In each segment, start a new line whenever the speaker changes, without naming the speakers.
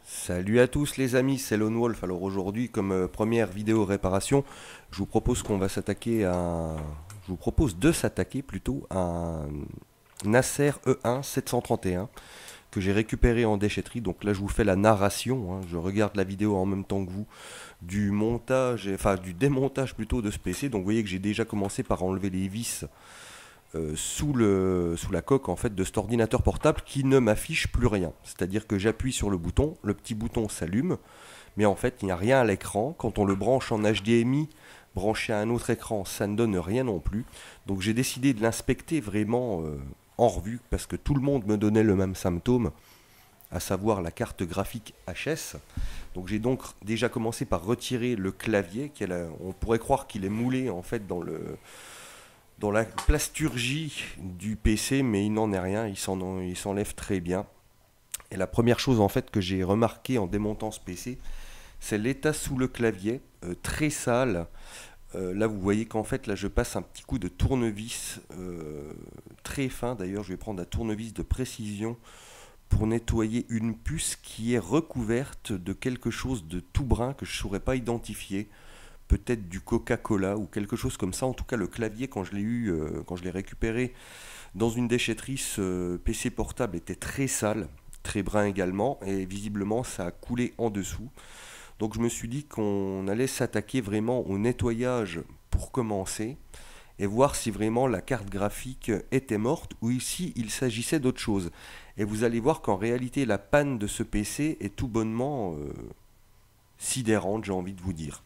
Salut à tous les amis, c'est Lone Wolf. Alors aujourd'hui, comme première vidéo réparation, je vous propose qu'on va s'attaquer à... Je vous propose de s'attaquer plutôt à un Acer E1 731 que j'ai récupéré en déchetterie. Donc là, je vous fais la narration, hein. Je regarde la vidéo en même temps que vous du montage, enfin du démontage plutôt de ce PC. Donc vous voyez que j'ai déjà commencé par enlever les vis sous la coque en fait de cet ordinateur portable qui ne m'affiche plus rien. C'est-à-dire que j'appuie sur le petit bouton s'allume, mais en fait il n'y a rien à l'écran. Quand on le branche en HDMI, branché à un autre écran, ça ne donne rien non plus. Donc j'ai décidé de l'inspecter vraiment en revue parce que tout le monde me donnait le même symptôme, à savoir la carte graphique HS. Donc j'ai donc déjà commencé par retirer le clavier, on pourrait croire qu'il est moulé en fait dans la plasturgie du PC, mais il n'en est rien, il s'enlève très bien. Et la première chose en fait que j'ai remarqué en démontant ce PC, c'est l'état sous le clavier, très sale. Là vous voyez qu'en fait là je passe un petit coup de tournevis très fin. D'ailleurs je vais prendre un tournevis de précision pour nettoyer une puce qui est recouverte de quelque chose de tout brun que je ne saurais pas identifier, peut-être du Coca-Cola ou quelque chose comme ça. En tout cas, le clavier, quand je l'ai récupéré dans une déchetterie, ce PC portable était très sale, très brun également, et visiblement ça a coulé en dessous. Donc je me suis dit qu'on allait s'attaquer vraiment au nettoyage pour commencer et voir si vraiment la carte graphique était morte ou ici il s'agissait d'autre chose. Et vous allez voir qu'en réalité la panne de ce PC est tout bonnement sidérante, j'ai envie de vous dire.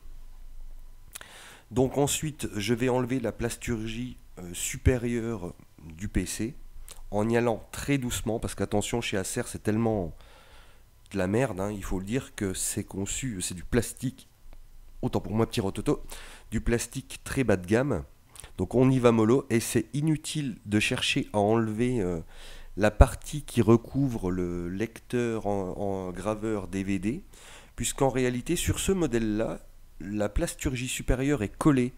Donc ensuite, je vais enlever la plasturgie supérieure du PC en y allant très doucement parce qu'attention, chez Acer, c'est tellement de la merde, hein, il faut le dire que c'est conçu, c'est du plastique, autant pour moi petit rototo, du plastique très bas de gamme. Donc on y va mollo et c'est inutile de chercher à enlever la partie qui recouvre le lecteur en graveur DVD, puisqu'en réalité sur ce modèle-là, la plasturgie supérieure est collée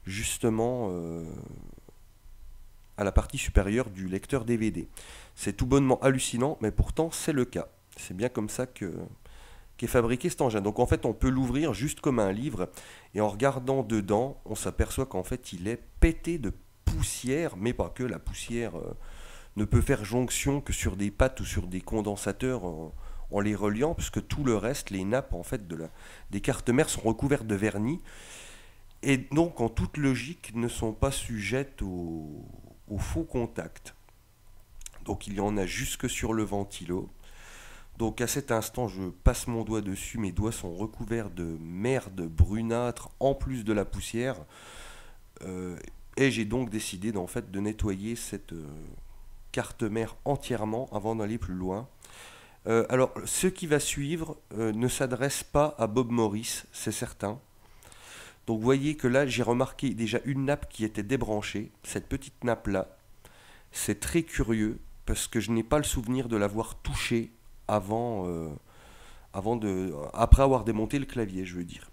justement à la partie supérieure du lecteur DVD. C'est tout bonnement hallucinant, mais pourtant c'est le cas. C'est bien comme ça qu'est fabriqué cet engin. Donc en fait on peut l'ouvrir juste comme un livre, et en regardant dedans, on s'aperçoit qu'en fait il est pété de poussière, mais pas que. La poussière ne peut faire jonction que sur des pattes ou sur des condensateurs en les reliant, puisque tout le reste, les nappes en fait des cartes mères sont recouvertes de vernis, et donc en toute logique ne sont pas sujettes au faux contact. Donc il y en a jusque sur le ventilo. Donc à cet instant, je passe mon doigt dessus, mes doigts sont recouverts de merde brunâtre en plus de la poussière. Euh, et j'ai donc décidé en fait de nettoyer cette carte mère entièrement avant d'aller plus loin. Alors, ce qui va suivre ne s'adresse pas à Bob Morris, c'est certain. Donc, vous voyez que là, j'ai remarqué déjà une nappe qui était débranchée. Cette petite nappe-là, c'est très curieux parce que je n'ai pas le souvenir de l'avoir touchée après avoir démonté le clavier, je veux dire.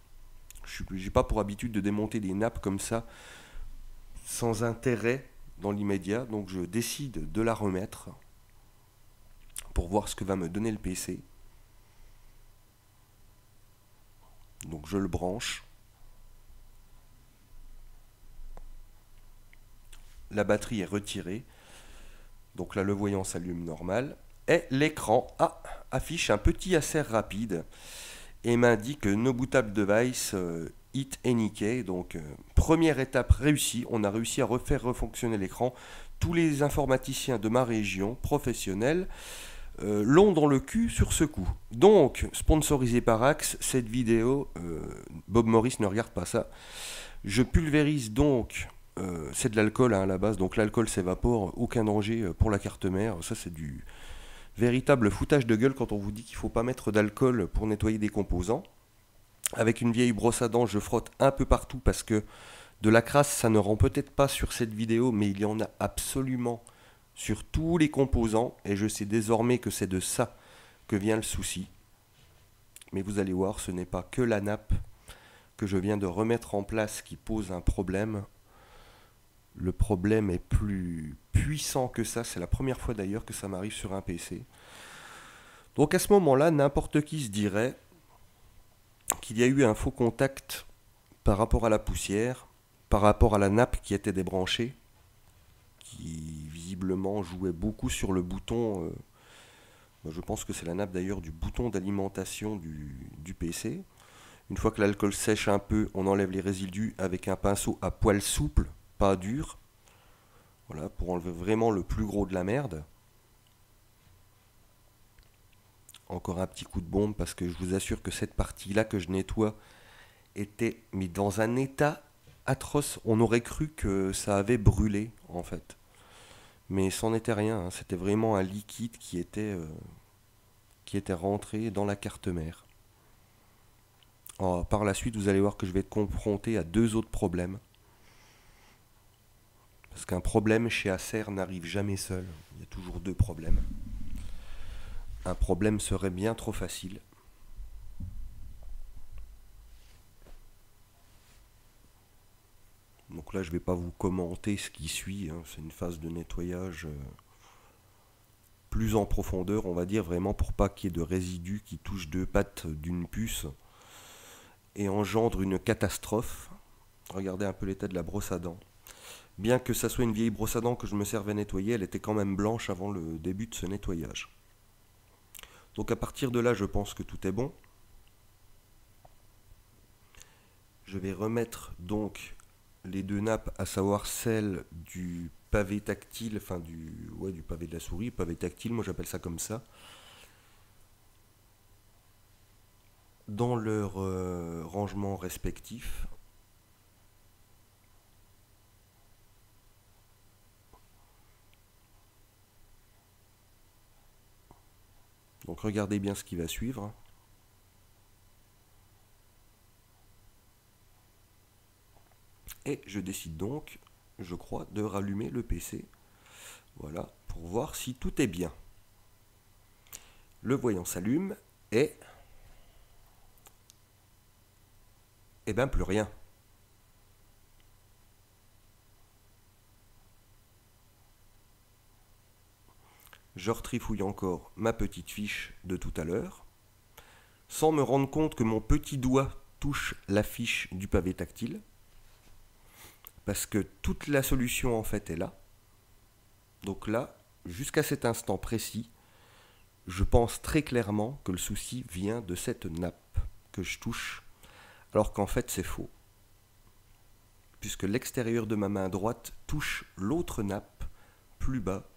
Je n'ai pas pour habitude de démonter des nappes comme ça sans intérêt dans l'immédiat. Donc, je décide de la remettre pour voir ce que va me donner le PC. Donc je le branche. La batterie est retirée. Donc là le voyant s'allume normal. Et l'écran affiche un petit Acer rapide et m'indique No bootable device hit any key. Donc première étape réussie. On a réussi à refaire refonctionner l'écran. Tous les informaticiens de ma région professionnelle l'ont dans le cul sur ce coup. Donc, sponsorisé par Axe, cette vidéo, Bob Morris ne regarde pas ça. Je pulvérise donc, c'est de l'alcool hein, à la base, donc l'alcool s'évapore, aucun danger pour la carte mère. Ça, c'est du véritable foutage de gueule quand on vous dit qu'il ne faut pas mettre d'alcool pour nettoyer des composants. Avec une vieille brosse à dents, je frotte un peu partout parce que de la crasse, ça ne rend peut-être pas sur cette vidéo, mais il y en a absolument sur tous les composants, et je sais désormais que c'est de ça que vient le souci. Mais vous allez voir, ce n'est pas que la nappe que je viens de remettre en place qui pose un problème. Le problème est plus puissant que ça, c'est la première fois d'ailleurs que ça m'arrive sur un PC. Donc à ce moment-là, n'importe qui se dirait qu'il y a eu un faux contact par rapport à la poussière, par rapport à la nappe qui était débranchée, qui visiblement jouait beaucoup sur le bouton. Je pense que c'est la nappe d'ailleurs du bouton d'alimentation du PC. Une fois que l'alcool sèche un peu, on enlève les résidus avec un pinceau à poil souple, pas dur. Voilà, pour enlever vraiment le plus gros de la merde. Encore un petit coup de bombe parce que je vous assure que cette partie-là que je nettoie était mis dans un état atroce. On aurait cru que ça avait brûlé en fait. Mais c'en était rien, hein. C'était vraiment un liquide qui était rentré dans la carte mère. Alors, par la suite, vous allez voir que je vais être confronté à deux autres problèmes. Parce qu'un problème chez Acer n'arrive jamais seul. Il y a toujours deux problèmes. Un problème serait bien trop facile. Donc là, je ne vais pas vous commenter ce qui suit, hein. C'est une phase de nettoyage plus en profondeur, on va dire, vraiment pour pas qu'il y ait de résidus qui touchent deux pattes d'une puce et engendre une catastrophe. Regardez un peu l'état de la brosse à dents. Bien que ça soit une vieille brosse à dents que je me servais à nettoyer, elle était quand même blanche avant le début de ce nettoyage. Donc à partir de là, je pense que tout est bon. Je vais remettre donc les deux nappes, à savoir celle du pavé tactile, enfin du pavé de la souris, pavé tactile, moi j'appelle ça comme ça, dans leur rangement respectif. Donc regardez bien ce qui va suivre. Et je décide donc, je crois, de rallumer le PC. Voilà, pour voir si tout est bien. Le voyant s'allume et... Eh ben plus rien. Je retrifouille encore ma petite fiche de tout à l'heure, sans me rendre compte que mon petit doigt touche la fiche du pavé tactile, parce que toute la solution en fait est là. Donc là, jusqu'à cet instant précis, je pense très clairement que le souci vient de cette nappe que je touche, alors qu'en fait c'est faux, puisque l'extérieur de ma main droite touche l'autre nappe plus bas.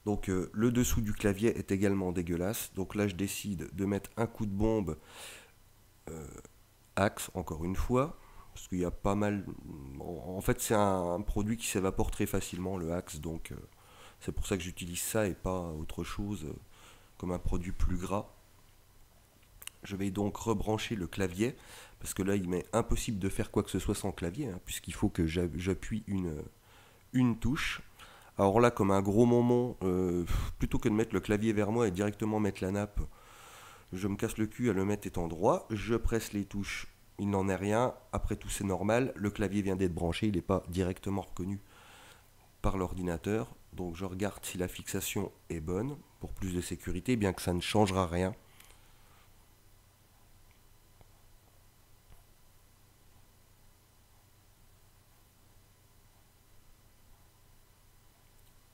Donc le dessous du clavier est également dégueulasse. Donc là je décide de mettre un coup de bombe Axe encore une fois. Parce qu'il y a pas mal... En fait c'est un produit qui s'évapore très facilement, le Axe. Donc c'est pour ça que j'utilise ça et pas autre chose comme un produit plus gras. Je vais donc rebrancher le clavier. Parce que là il m'est impossible de faire quoi que ce soit sans clavier. Hein, puisqu'il faut que j'appuie une touche. Alors là, comme un gros moment, plutôt que de mettre le clavier vers moi et directement mettre la nappe, je me casse le cul à le mettre étant droit, je presse les touches, il n'en est rien, après tout c'est normal, le clavier vient d'être branché, il n'est pas directement reconnu par l'ordinateur, donc je regarde si la fixation est bonne, pour plus de sécurité, bien que ça ne changera rien.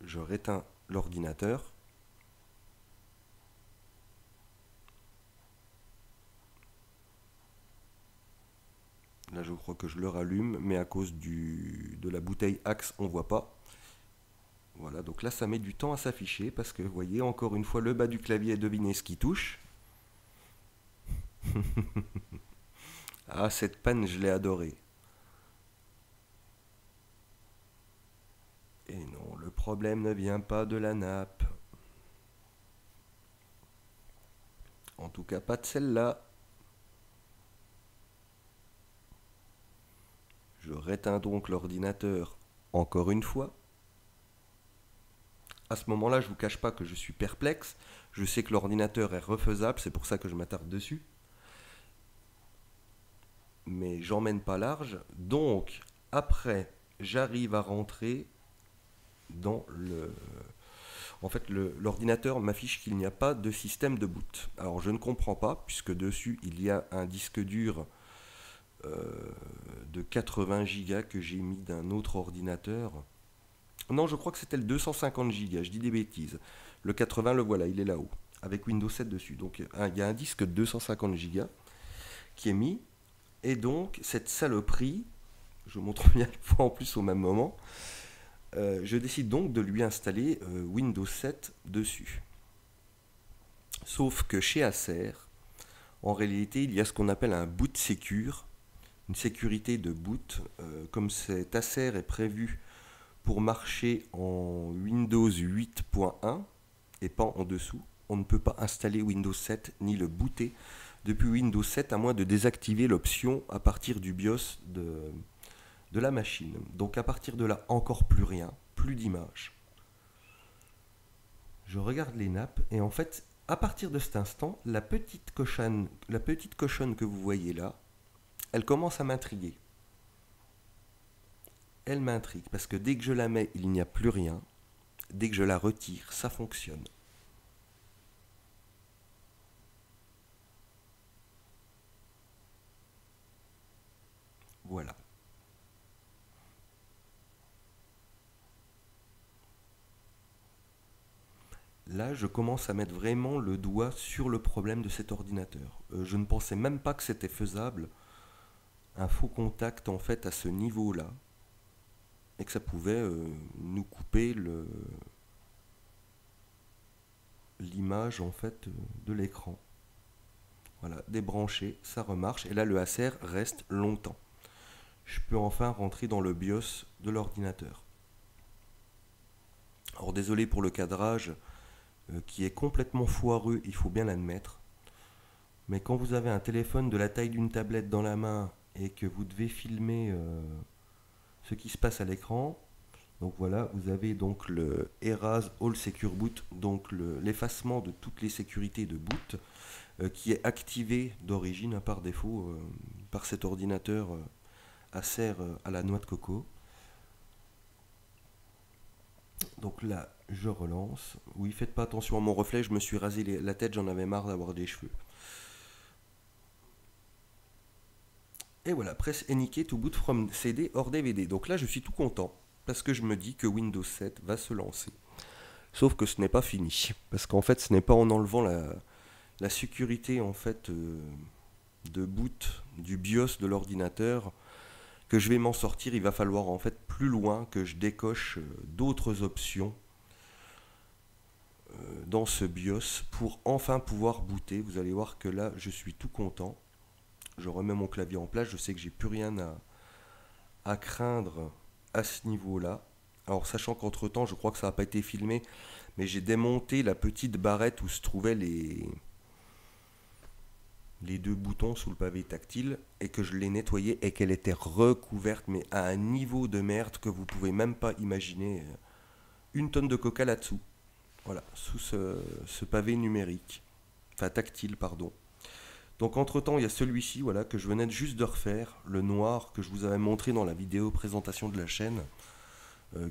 Je réteins l'ordinateur. Là, je crois que je le rallume, mais à cause de la bouteille Axe, on ne voit pas. Voilà, donc là, ça met du temps à s'afficher, parce que, vous voyez, encore une fois, le bas du clavier, devinez ce qui touche. Ah, cette panne, je l'ai adorée. Et non, le problème ne vient pas de la nappe. En tout cas, pas de celle-là. Je réteins donc l'ordinateur encore une fois. À ce moment-là, je ne vous cache pas que je suis perplexe. Je sais que l'ordinateur est refaisable, c'est pour ça que je m'attarde dessus. Mais j'emmène pas large. Donc, après, j'arrive à rentrer dans le... En fait, l'ordinateur m'affiche qu'il n'y a pas de système de boot. Alors je ne comprends pas, puisque dessus il y a un disque dur de 80 Go que j'ai mis d'un autre ordinateur. Non, je crois que c'était le 250 Go, je dis des bêtises. Le 80, le voilà, il est là-haut, avec Windows 7 dessus. Donc il y a un disque de 250 Go qui est mis, et donc cette saloperie, je montre bien le fois en plus au même moment, je décide donc de lui installer Windows 7 dessus. Sauf que chez Acer, en réalité, il y a ce qu'on appelle un boot secure, une sécurité de boot. Comme cet Acer est prévu pour marcher en Windows 8.1 et pas en dessous, on ne peut pas installer Windows 7 ni le booter depuis Windows 7 à moins de désactiver l'option à partir du BIOS de la machine. Donc à partir de là, encore plus rien, plus d'image. Je regarde les nappes et en fait, à partir de cet instant, la petite cochonne que vous voyez là, elle commence à m'intriguer. Elle m'intrigue parce que dès que je la mets, il n'y a plus rien. Dès que je la retire, ça fonctionne. Voilà. Là, je commence à mettre vraiment le doigt sur le problème de cet ordinateur. Je ne pensais même pas que c'était faisable, un faux contact en fait à ce niveau-là, et que ça pouvait nous couper l'image en fait de l'écran. Voilà, débranché, ça remarche, et là le Acer reste longtemps. Je peux enfin rentrer dans le BIOS de l'ordinateur. Alors désolé pour le cadrage qui est complètement foireux, il faut bien l'admettre. Mais quand vous avez un téléphone de la taille d'une tablette dans la main et que vous devez filmer ce qui se passe à l'écran, donc voilà, vous avez donc le Erase All Secure Boot, donc l'effacement de toutes les sécurités de boot, qui est activé d'origine par défaut par cet ordinateur Acer à la noix de coco. Donc là, je relance. Oui, faites pas attention à mon reflet, je me suis rasé la tête, j'en avais marre d'avoir des cheveux. Et voilà, press Anykey to boot from CD or DVD. Donc là, je suis tout content, parce que je me dis que Windows 7 va se lancer. Sauf que ce n'est pas fini, parce qu'en fait, ce n'est pas en enlevant la sécurité en fait de boot du BIOS de l'ordinateur que je vais m'en sortir. Il va falloir en fait plus loin que je décoche d'autres options dans ce BIOS pour enfin pouvoir booter. Vous allez voir que là je suis tout content. Je remets mon clavier en place, je sais que j'ai plus rien à craindre à ce niveau là. Alors sachant qu'entre temps je crois que ça n'a pas été filmé, mais j'ai démonté la petite barrette où se trouvaient les deux boutons sous le pavé tactile et que je l'ai nettoyée et qu'elle était recouverte mais à un niveau de merde que vous pouvez même pas imaginer. Une tonne de coca là-dessous. Voilà, sous ce pavé numérique. Enfin tactile, pardon. Donc entre temps il y a celui-ci voilà, que je venais juste de refaire, le noir que je vous avais montré dans la vidéo présentation de la chaîne,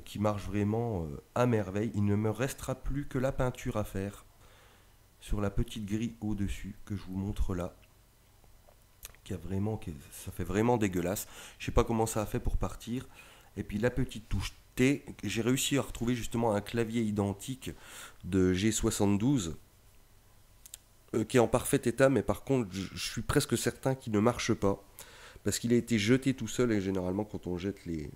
qui marche vraiment à merveille. Il ne me restera plus que la peinture à faire sur la petite grille au-dessus que je vous montre là. Ça fait vraiment dégueulasse. Je sais pas comment ça a fait pour partir. Et puis la petite touche T, j'ai réussi à retrouver justement un clavier identique de G72 qui est en parfait état, mais par contre je suis presque certain qu'il ne marche pas parce qu'il a été jeté tout seul, et généralement quand on jette les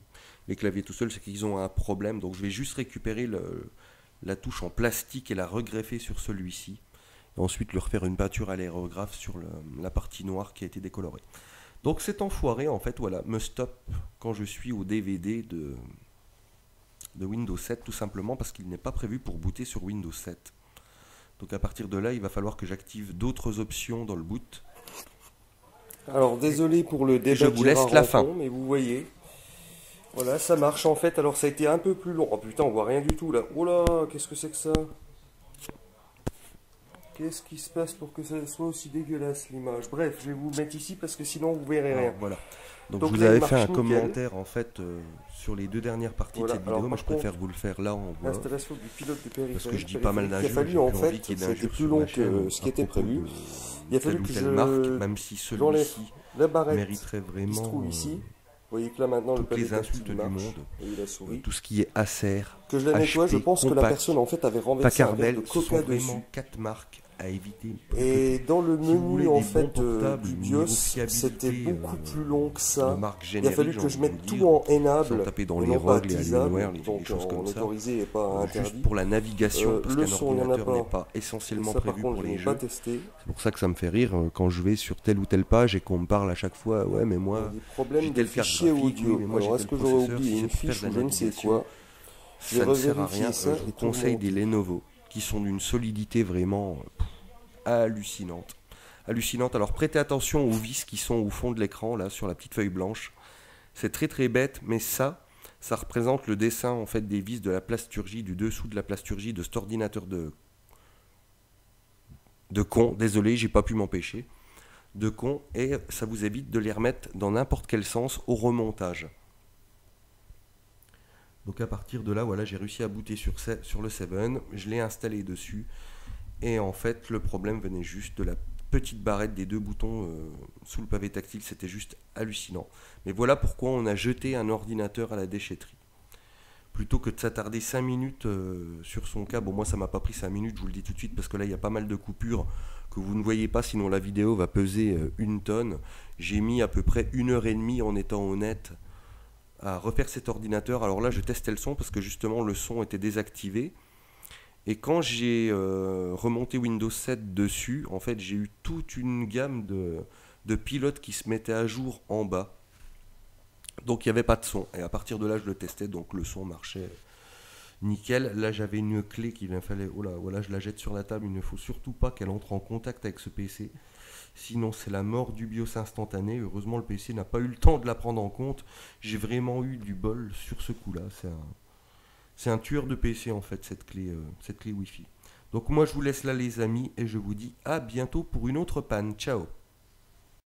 claviers tout seul, c'est qu'ils ont un problème. Donc je vais juste récupérer la touche en plastique et la regreffer sur celui-ci. Et ensuite le refaire une peinture à l'aérographe sur la partie noire qui a été décolorée. Donc cet enfoiré en fait voilà me stoppe quand je suis au DVD de Windows 7, tout simplement parce qu'il n'est pas prévu pour booter sur Windows 7. Donc à partir de là il va falloir que j'active d'autres options dans le boot. Alors désolé pour le débat, je vous laisse la fin, mais vous voyez, voilà ça marche en fait. Alors ça a été un peu plus long. Oh putain, on voit rien du tout là. Oh là, qu'est-ce que c'est que ça? qu'est-ce qui se passe pour que ça soit aussi dégueulasse l'image? Bref, je vais vous mettre ici parce que sinon vous verrez rien.
Voilà. Donc je
là,
vous avais
il
fait un
marche nickel.
commentaire en fait sur les 2 dernières parties
Voilà.
de cette vidéo.
Alors,
Moi
par
je préfère vous le faire là en voix.
L'installation du pilote de périphérique.
Parce que je dis pas mal
Il a
d'injures.
fallu
j'ai
en
plus envie
fait,
qu'il y ait
ça a été
d'injures
plus
sur
long
ma chaîne
que ce qui
à
était
propos
prévu.
de
Il a fallu
telle ou
que
telle
je
marque, même si
j'enlève
celui-ci
la barrette
mériterait
qui se
vraiment
trouve ici. Vous voyez que là maintenant le
toutes
pavé
les
tactile
insultes du
marche.
monde.
Vous voyez la souris.
Tout ce qui est Acer,
Que je la nettoie, je
HP,
pense que la
Compaq,
personne en fait avait renversé un verre
Pacarbel,
de
ce sont
coca dessus.
vraiment 4 marques à éviter.
Et dans le
Si vous voulez
menu en
des
fait
bons portables,
du
niveau
BIOS,
fiabilité,
c'était beaucoup plus long que
de
ça.
marque
Il a
générique,
fallu
j'ai
que
envie
je
de
mette
vous
tout
dire,
en
sans
enable
taper dans
et
les
non pas
rogues, les
disable,
Alienware, les
donc
choses
en
comme ça.
autorisé et pas
Juste
interdit.
pour la navigation, parce
Le
qu'un
son, il y en a
ordinateur
pas.
n'est pas essentiellement
Ça par
prévu
contre
pour
je
les
n'ai pas
jeux.
testé.
C'est pour ça que ça me fait rire quand je vais sur telle ou telle page et qu'on me parle à chaque fois. Ouais, mais
Il y a
moi,
des
j'ai
problèmes de
telle carte
fichier
graphique,
audio.
oui, mais moi j'ai
Alors
tel
est-ce que j'aurais
processeur,
oublié
si
une
c'est pour
fiche
faire
ou
de la
je ne sais
navigation,
quoi?
ça ne sert à
revérifier
rien.
ça
Je vous
et tout le
conseille
monde.
des Lenovo qui sont d'une solidité vraiment hallucinante. Hallucinante. Alors prêtez attention aux vis qui sont au fond de l'écran, là, sur la petite feuille blanche. C'est très très bête, mais ça représente le dessin en fait des vis de la plasturgie, du dessous de la plasturgie de cet ordinateur de con. Désolé, j'ai pas pu m'empêcher. De con, et ça vous évite de les remettre dans n'importe quel sens au remontage. Donc à partir de là, voilà, j'ai réussi à booter sur le 7, je l'ai installé dessus, et en fait le problème venait juste de la petite barrette des 2 boutons sous le pavé tactile, c'était juste hallucinant. Mais voilà pourquoi on a jeté un ordinateur à la déchetterie. Plutôt que de s'attarder 5 minutes sur son cas, bon moi ça m'a pas pris 5 minutes, je vous le dis tout de suite, parce que là il y a pas mal de coupures que vous ne voyez pas, sinon la vidéo va peser 1 tonne. J'ai mis à peu près 1h30 en étant honnête à refaire cet ordinateur. Alors là je testais le son parce que justement le son était désactivé. Et quand j'ai remonté Windows 7 dessus, en fait j'ai eu toute une gamme de pilotes qui se mettaient à jour en bas. Donc il n'y avait pas de son. Et à partir de là je le testais, donc le son marchait nickel. Là j'avais une clé qu'il me fallait, oh là, voilà, je la jette sur la table, il ne faut surtout pas qu'elle entre en contact avec ce PC. Sinon c'est la mort du BIOS instantané. Heureusement le PC n'a pas eu le temps de la prendre en compte. J'ai vraiment eu du bol sur ce coup là. C'est un tueur de PC en fait cette clé Wi-Fi. Donc moi je vous laisse là les amis et je vous dis à bientôt pour une autre panne. Ciao.